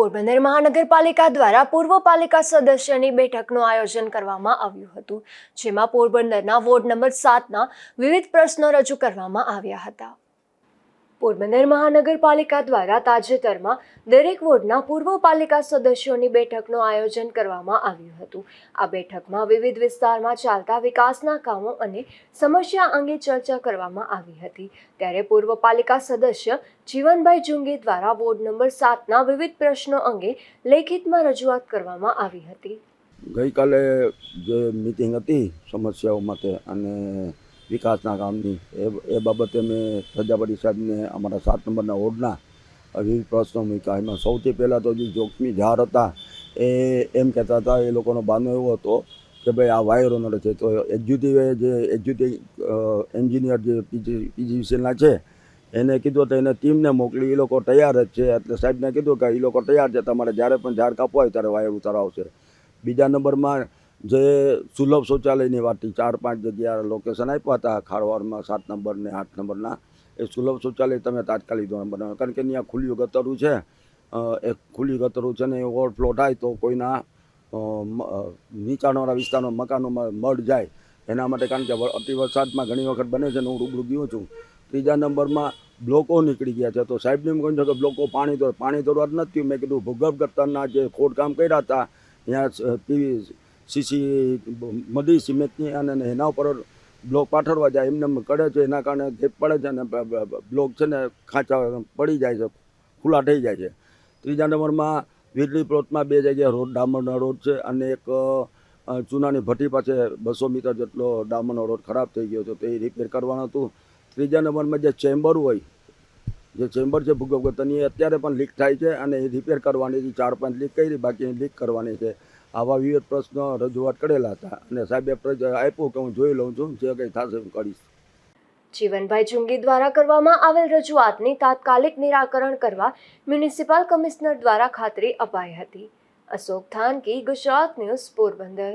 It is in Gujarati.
પોરબંદર મહાનગરપાલિકા દ્વારા પૂર્વ પાલિકા સદસ્યની બેઠકનું આયોજન કરવામાં આવ્યું હતું, જેમાં પોરબંદરના વોર્ડ નંબર 7ના વિવિધ પ્રશ્નો રજૂ કરવામાં આવ્યા હતા. પોરબંદર મહાનગરપાલિકા દ્વારા તાજેતરમાં દરેક વોર્ડના પૂર્વ પાલિકા સદસ્યોની બેઠકનું આયોજન કરવામાં આવ્યું હતું. આ બેઠકમાં વિવિધ વિસ્તારમાં ચાલતા વિકાસના કામો અને સમસ્યા અંગે ચર્ચા કરવામાં આવી હતી. ત્યારે પૂર્વ પાલિકા સદસ્ય જીવનભાઈ જુંગી દ્વારા વોર્ડ નંબર 7ના વિવિધ પ્રશ્નો અંગે લેખિતમાં રજૂઆત કરવામાં આવી હતી. ગઈકાલે જે મિટિંગ હતી સમસ્યાઓ માટે અને વિકાસના કામની એ બાબતે મેં પ્રજાપતિ સાહેબને અમારા 7 નંબરના વોર્ડના વિવિધ પ્રશ્નો મૂક્યા. એમાં સૌથી પહેલાં તો જે જોખમી ઝાડ હતા એ એમ કહેતા હતા, એ લોકોનો બહાનો એવો હતો કે ભાઈ આ વાયરો નડે છે. તો એક્ઝિક્યુટિવ એન્જિનિયર જે પીજીવીસીએલના છે એને કીધું તો એને ટીમને મોકલી, એ લોકો તૈયાર જ છે. એટલે સાહેબને કીધું કે એ લોકો તૈયાર છે, તમારે જ્યારે પણ ઝાડ કાપવા હોય ત્યારે વાયર ઉતારાવશે. બીજા નંબરમાં જે સુલભ શૌચાલયની વાત 4-5 જગ્યા લોકેશન આપ્યા હતા ખારવાડમાં 7 નંબર ને 8 નંબરના. એ સુલભ શૌચાલય તમે તાત્કાલિક ધોરણે બનાવો, કારણ કે ત્યાં ખુલ્લું ગતરું છે. એ ખુલ્લી ગતરું છે ને એ ઓવરફ્લો થાય તો કોઈના નીચાણવાળા વિસ્તારમાં મકાનોમાં મળ જાય એના માટે, કારણ કે અતિ વરસાદમાં ઘણી વખત બને છે ને હું રૂબરૂ ગયો છું. ત્રીજા નંબરમાં બ્લોકો નીકળી ગયા છે. તો સાહેબને એમ કહ્યું છે કે બ્લોકો પાણી દોરવા જ નથી. મેં કીધું ભૂગર્ભ ગટરના જે ખોદકામ કર્યા હતા ત્યાં સીસી મધી સિમેન્ટની અને એના ઉપર બ્લોક પાથરવા જાય એમને કરે છે, એના કારણે ગેપ પડે છે અને બ્લોક છે ને ખાંચા પડી જાય છે, ખુલ્લા થઈ જાય છે. ત્રીજા નંબરમાં વીજળી પ્લોટમાં 2 જગ્યાએ રોડ ડામરનો રોડ છે અને એક ચૂનાની ભઠ્ઠી પાસે 200 મીટર જેટલો ડામરનો રોડ ખરાબ થઈ ગયો છે, તો એ રિપેર કરવાનું હતું. ત્રીજા નંબરમાં જે ચેમ્બર હોય, જે ચેમ્બર છે ભૂગર્ભ ગટરની, એ અત્યારે પણ લીક થાય છે અને એ રિપેર કરવાની હતી. 4-5 લીક કરી, બાકી લીક કરવાની છે. આવા વિવિધ પ્રશ્નો રજૂઆત કરેલા હતા અને સાહેબે આપ્યું કે હું જોઈ લઉં છું, જે કંઈ થશે હું કરીશ. જીવનભાઈ જુંગી દ્વારા કરવામાં આવેલ રજૂઆતની તાત્કાલિક નિરાકરણ કરવા મ્યુનિસિપલ કમિશનર દ્વારા ખાતરી અપાઈ હતી. અશોક થાનકી, ગુજરાત ન્યૂઝ, પોરબંદર.